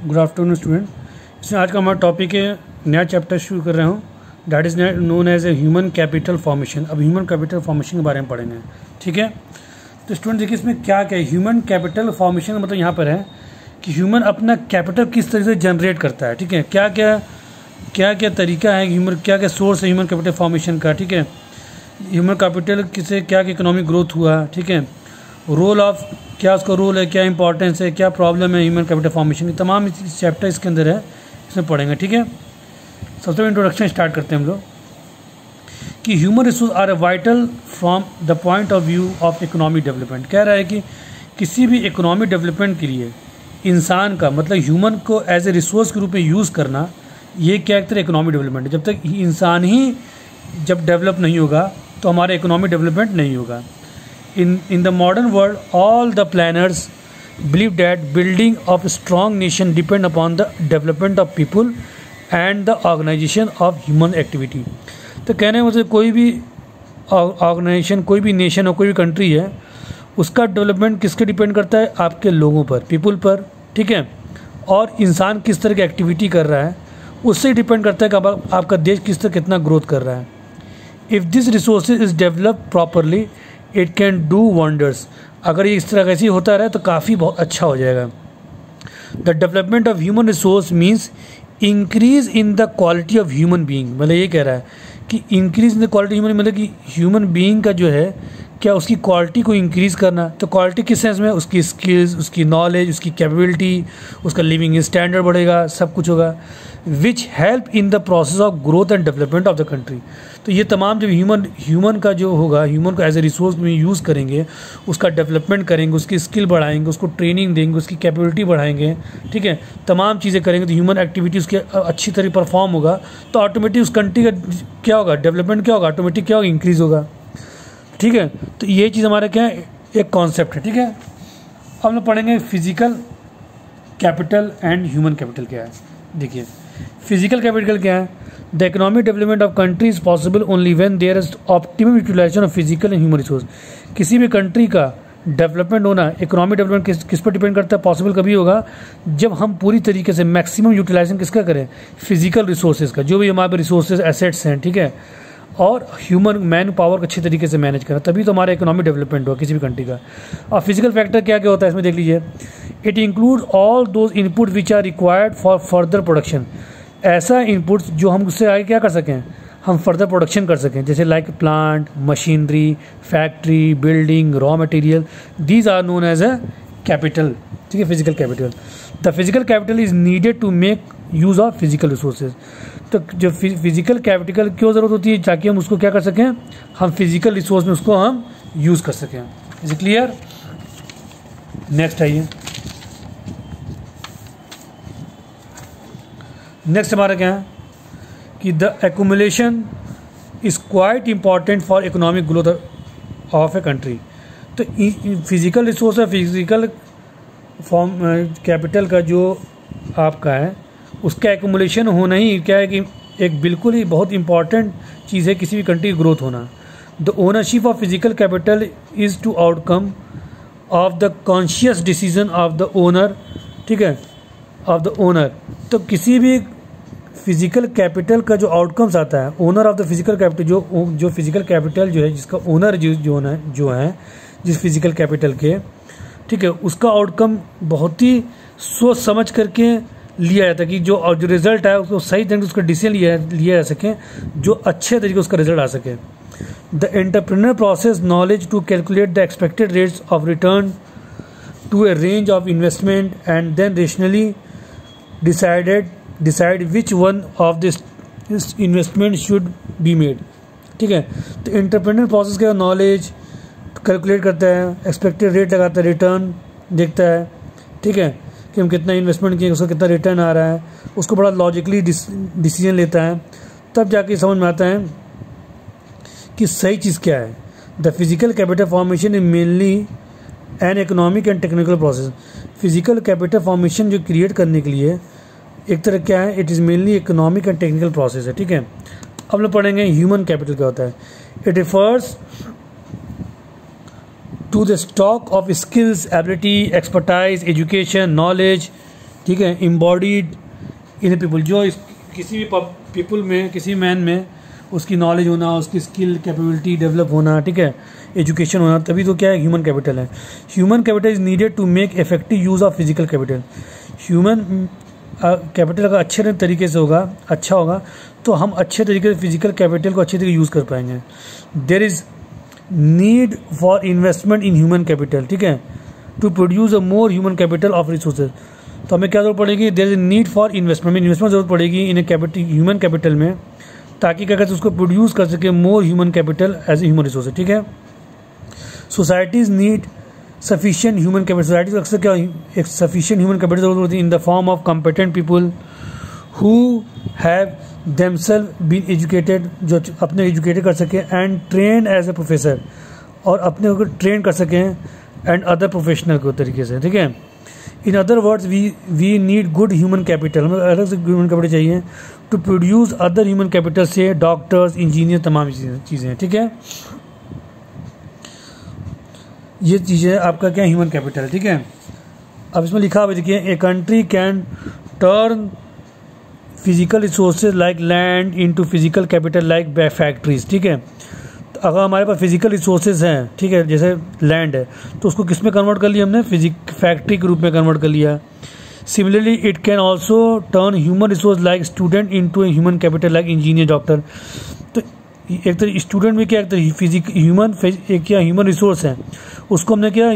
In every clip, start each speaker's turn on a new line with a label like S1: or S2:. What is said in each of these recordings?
S1: Good afternoon student. इसमें आज का हमारा टॉपिक है, नया चैप्टर शुरू कर रहा हूँ, that is known as a human capital formation. अब ह्यूमन कैपिटल फॉर्मेशन के बारे में पढ़ेंगे, ठीक है। तो स्टूडेंट देखिए इसमें क्या क्या है। ह्यूमन कैपिटल फॉर्मेशन का मतलब यहाँ पर है कि ह्यूमन अपना कैपिटल किस तरह से जनरेट करता है, ठीक है। क्या क्या तरीका है ह्यूमन, क्या क्या सोर्स है ह्यूमन कैपिटल फॉर्मेशन का, ठीक है। ह्यूमन कैपिटल किसे क्या इकोनॉमिक ग्रोथ हुआ, ठीक है। रोल ऑफ, क्या उसका रोल है, क्या इंपॉर्टेंस है, क्या प्रॉब्लम है ह्यूमन कैपिटल फॉर्मेशन की, तमाम चैप्टर इसके अंदर है, इसमें पढ़ेंगे, ठीक है। सबसे पहले इंट्रोडक्शन स्टार्ट करते हैं हम लोग कि human resource are vital from the point of view of economic development. कह रहा है कि किसी भी इकोनॉमिक डेवलपमेंट के लिए इंसान का मतलब ह्यूमन को एज ए रिसोर्स के रूप में यूज़ करना, ये क्या एक तरह इकोनॉमिक डेवलपमेंट है। जब तक इंसान ही जब डेवलप नहीं होगा तो हमारा इकोनॉमिक डेवलपमेंट नहीं होगा। In the modern world, all the planners believe that building of a strong nation depend upon the development of people and the organization of human activity। तो कहने में मतलब कोई भी ऑर्गेनाइजेशन, कोई भी नेशन और कोई भी कंट्री है, उसका डेवलपमेंट किसके डिपेंड करता है, आपके लोगों पर, पीपुल पर, ठीक है। और इंसान किस तरह की एक्टिविटी कर रहा है उससे डिपेंड करता है कि आपका देश किस तरह कितना ग्रोथ कर रहा है। If this resources is develop properly it can do wonders. अगर ये इस तरह कैसे होता रहे तो काफ़ी बहुत अच्छा हो जाएगा। The development of human resource means increase in the quality of human being. मतलब ये कह रहा है कि increase in the quality human, मतलब कि ह्यूमन बीइंग का जो है क्या उसकी क्वालिटी को इंक्रीज़ करना। तो क्वालिटी किस सेंस में, उसकी स्किल्स, उसकी नॉलेज, उसकी कैपेबिलिटी, उसका लिविंग स्टैंडर्ड बढ़ेगा, सब कुछ होगा। Which help in the process of growth and development of the country. तो ये तमाम जब ह्यूमन का जो होगा, ह्यूमन को एज ए रिसोर्स में यूज़ करेंगे, उसका डेवलपमेंट करेंगे, उसकी स्किल बढ़ाएंगे, उसको ट्रेनिंग देंगे, उसकी कैपेबिलिटी बढ़ाएंगे, ठीक है, तमाम चीज़ें करेंगे तो ह्यूमन एक्टिविटी उसकी अच्छी तरह परफॉर्म होगा तो ऑटोमेटिक उस कंट्री का क्या होगा, डेवलपमेंट क्या होगा, ऑटोमेटिक क्या होगा, इंक्रीज़ होगा, ठीक है। तो ये चीज़ हमारा क्या है, एक कॉन्सेप्ट है, ठीक है। अब हम लोग पढ़ेंगे physical capital and human capital क्या है। देखिए फिजिकल कैपिटल क्या है, the economic development of country is possible only when there is optimum utilisation of physical and human resource. किसी भी कंट्री का डेवलपमेंट होना, इकोनॉमिक डेवलपमेंट किस पर डिपेंड करता है, पॉसिबल कभी होगा जब हम पूरी तरीके से मैक्सिमम यूटिलाइजेशन किसका करें, फिजिकल रिसोर्सेज का, जो भी हमारे पास रिसोर्सेज एसेट्स हैं, ठीक है, और ह्यूमन मैन पावर को अच्छे तरीके से मैनेज करें, तभी तो हमारा इकोनॉमिक डेवलपमेंट होगा किसी भी कंट्री का। और फिजिकल फैक्टर क्या क्या होता है इसमें देख लीजिए, it include all those input which are required for further production. ऐसा इनपुट्स जो हम उससे आगे क्या कर सकें, हम फर्दर प्रोडक्शन कर सकें, जैसे like plant, machinery, factory, building, raw material, these are known as a capital, ठीक है, physical capital. The physical capital is needed to make use of physical resources. तो जो फिजिकल कैपिटल क्यों ज़रूरत होती है, ताकि हम उसको क्या कर सकें, हम फिजिकल रिसोर्स में उसको हम यूज़ कर सकें। Is it clear? नेक्स्ट आइए, नेक्स्ट हमारा क्या है कि the accumulation is quite important for economic growth of a country. तो फिजिकल रिसोर्स है, फिजिकल फॉर्म कैपिटल का जो आपका है उसका एक्यूमुलेशन होना ही क्या है कि एक बिल्कुल ही बहुत इंपॉर्टेंट चीज़ है किसी भी कंट्री की ग्रोथ होना। The ownership of physical capital is to outcome of the conscious decision of the owner, ठीक है, ऑफ द ओनर। तो किसी भी फिजिकल कैपिटल का जो आउटकम्स आता है, owner of the physical capital, जो फिजिकल कैपिटल जो है, जिसका ओनर जो है जिस फिजिकल कैपिटल के, ठीक है, उसका आउटकम बहुत ही सोच समझ करके लिया जाता है कि जो रिजल्ट है उसको सही तरीके से उसका डिसीजन लिया जा सके, जो अच्छे तरीके उसका रिजल्ट आ सके। The entrepreneur process knowledge to calculate the expected rates of return to a range of investment and then rationally decide which one of this investment should be made, ठीक है। तो एंटरप्रेन्योर प्रोसेस का knowledge calculate करता है, expected rate लगाता है, return देखता है, ठीक है, कि हम कितना इन्वेस्टमेंट किए, उसका कितना रिटर्न आ रहा है, उसको बड़ा लॉजिकली डिसीजन लेता है, तब जाके समझ में आता है कि सही चीज़ क्या है। The physical capital formation is mainly an economic and technical process. Physical capital formation जो क्रिएट करने के लिए एक तरह क्या है, it is mainly economic and technical process है, ठीक है। अब लोग पढ़ेंगे ह्यूमन कैपिटल क्या होता है। It refers to the stock of skills, ability, expertise, education, knowledge, ठीक है, एम्बॉडीड इन ए पीपल, जो किसी भी पीपल में, किसी मैन में उसकी नॉलेज होना, उसकी स्किल कैपेबिलिटी डेवलप होना, ठीक है, एजुकेशन होना, तभी तो क्या है ह्यूमन कैपिटल है। Human capital is needed to make effective use of physical capital. Human capital अगर अच्छे तरीके से होगा, अच्छा होगा, तो हम अच्छे तरीके से फिजिकल कैपिटल को अच्छे तरीके यूज़ कर पाएंगे। There is need for investment in human capital, ठीक है, to produce a more human capital of resources. तो हमें क्या जरूरत पड़ेगी, there is need for investment, investment जरूरत पड़ेगी इन कैपिटल, ह्यूमन कैपिटल में, ताकि क्या कहते हैं उसको प्रोड्यूस कर सके more human capital as a human resource, ठीक है। Societies need sufficient human capital, societies अक्सर क्या एक सफिशिएंट ह्यूमन कैपिटल जरूरत होती है in the form of competent people who have themselves been educated, जो अपने एजुकेटेड कर सके, and train as a professor, और अपने को ट्रेन कर सकें, एंड अदर प्रोफेशनल को तरीके से, ठीक है। In other words we need good human capital, हमें अलग से ह्यूमन कैपिटल चाहिए to produce other human capital से डॉक्टर्स, इंजीनियर, तमाम चीज़ें, ठीक है। ये चीज़ें आपका क्या ह्यूमन कैपिटल, ठीक है। अब इसमें लिखा हुआ देखिए, a country can turn physical resources like land into physical capital like factories, ठीक है। तो अगर हमारे पास फिजिकल रिसोर्सेज हैं, ठीक है, जैसे लैंड है, तो उसको किस में कन्वर्ट कर लिया हमने, फैक्ट्री के रूप में कन्वर्ट कर लिया। Similarly it can also turn human resource like student into A human capital like engineer, doctor. तो एक तो स्टूडेंट में क्या, एक तो ह्यूमन रिसोर्स है, उसको हमने क्या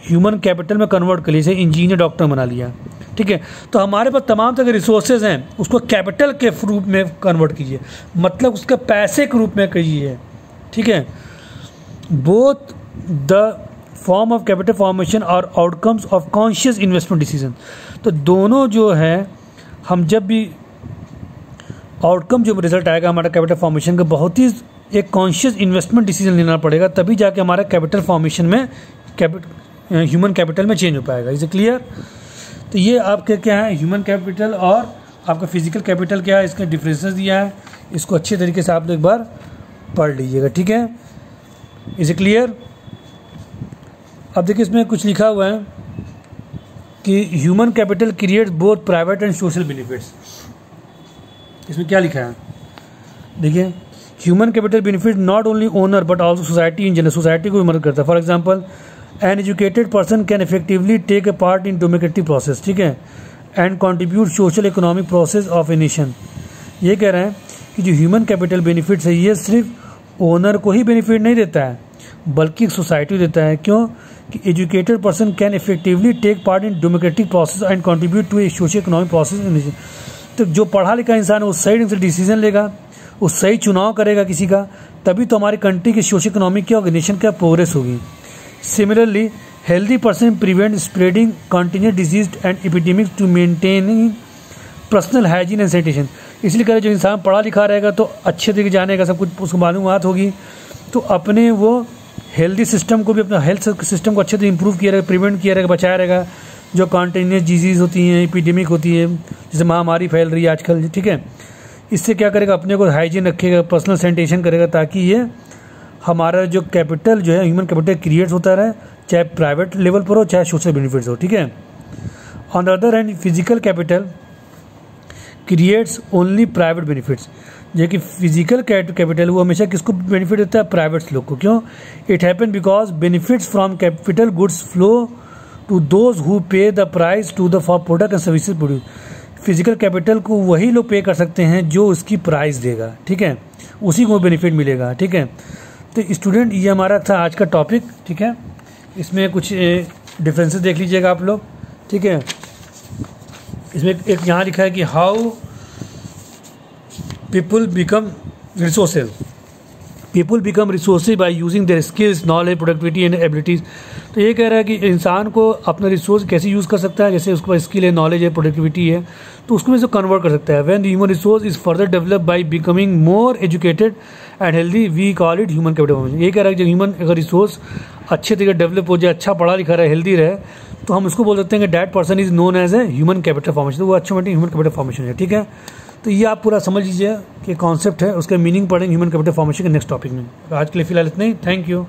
S1: ह्यूमन कैपिटल में कन्वर्ट कर लिया, जैसे इंजीनियर, डॉक्टर बना लिया, ठीक है। तो हमारे पास तमाम तरह के रिसोर्सेज हैं, उसको कैपिटल के रूप में कन्वर्ट कीजिए, मतलब उसके पैसे के रूप में कीजिए, ठीक है। Both the form of capital formation और outcomes of conscious investment decision. तो दोनों जो है, हम जब भी आउटकम जो रिजल्ट आएगा हमारा कैपिटल फॉर्मेशन का, बहुत ही एक कॉन्शियस इन्वेस्टमेंट डिसीजन लेना पड़ेगा, तभी जाके हमारा कैपिटल फॉर्मेशन में ह्यूमन कैपिटल में चेंज हो पाएगा। Is clear. तो ये आपके क्या है, ह्यूमन कैपिटल और आपका फिजिकल कैपिटल क्या है, इसका डिफरेंसेस दिया है, इसको अच्छे तरीके से आप एक बार पढ़ लीजिएगा, ठीक है। Is clear. अब देखिए इसमें कुछ लिखा हुआ है कि human capital creates both private and social benefits. इसमें क्या लिखा है देखिए, human capital benefit not only owner but also society in general, society को भी मदद करता है। For example, an educated person can effectively take a part in democratic process, ठीक है, and contribute social economic process of a nation. ये कह रहे हैं कि जो ह्यूमन कैपिटल बेनिफिट्स है, ये सिर्फ ओनर को ही बेनिफिट नहीं देता है, बल्कि सोसाइटी देता है। क्यों कि educated person can effectively take part in democratic process and contribute to a social economic process. तो जो पढ़ा लिखा इंसान है वो सही ढंग से डिसीजन लेगा, वो सही चुनाव करेगा किसी का, तभी तो हमारी कंट्री की सोशल इकोनॉमिक क्या होगी, नेशन क्या प्रोग्रेस होगी। Similarly healthy person prevent spreading continuous disease and epidemic to maintain personal hygiene and sanitation. इसलिए कह रहे जो इंसान पढ़ा लिखा रहेगा तो अच्छे तरीके जानेगा, सब कुछ उसको मालूमात होगी, तो अपने वो हेल्दी सिस्टम को भी, अपना हेल्थ सिस्टम को अच्छे से इंप्रूव किया रहेगा, प्रिवेंट किया रहेगा, बचाया रहेगा। जो कॉन्टीन्यूस डिजीज़ होती हैं, एपिडेमिक होती है, जैसे महामारी फैल रही है आजकल, ठीक है, इससे क्या करेगा, अपने को हाइजीन रखेगा, पर्सनल सैनिटेशन करेगा, ताकि ये हमारा जो कैपिटल जो है, ह्यूमन कैपिटल क्रिएट होता रहे, चाहे प्राइवेट लेवल पर हो, चाहे सोशल बेनिफिट्स हो, ठीक है। On the other hand physical capital creates only private benefits, जो कि फिजिकल कैपिटल वो हमेशा किसको बेनिफिट देता है, प्राइवेट लोग को। क्यों? It happen because benefits from capital goods flow to those who pay the price to the for product and services produce. Physical capital को वही लोग पे कर सकते हैं जो उसकी प्राइस देगा, ठीक है, उसी को बेनिफिट मिलेगा, ठीक है। तो स्टूडेंट, ये हमारा था आज का टॉपिक, ठीक है। इसमें कुछ डिफरेंसेस देख लीजिएगा आप लोग, ठीक है। इसमें एक यहाँ लिखा है कि how people become resources, people become resources by using their skills, knowledge, productivity and abilities. तो ये कह रहा है कि इंसान को अपना रिसोर्स कैसे यूज़ कर सकता है, जैसे उसके पास स्किल है, नॉलेज है, प्रोडक्टिविटी है, तो उसको में कन्वर्ट कर सकता है। When the human resource is further develop by becoming more educated and healthy, we call it human capital. ये कह रहा है कि जब ह्यूमन अगर रिसोर्स अच्छे तरीके डेवलप हो जाए, अच्छा पढ़ा लिखा रहे, हेल्दी रहे, तो हम उसको बोल सकते हैं कि that person is known as a human capital formation. तो वो अच्छे ह्यूमन कैपिटल फॉर्मेशन है, ठीक है। तो ये आप पूरा समझ लीजिए कि कॉन्सेप्ट है, उसका मीनिंग पढ़ेंगे ह्यूमन कैपिटल फॉर्मेशन के नेक्स्ट टॉपिक में। आज के लिए फिलहाल इतना ही, थैंक यू।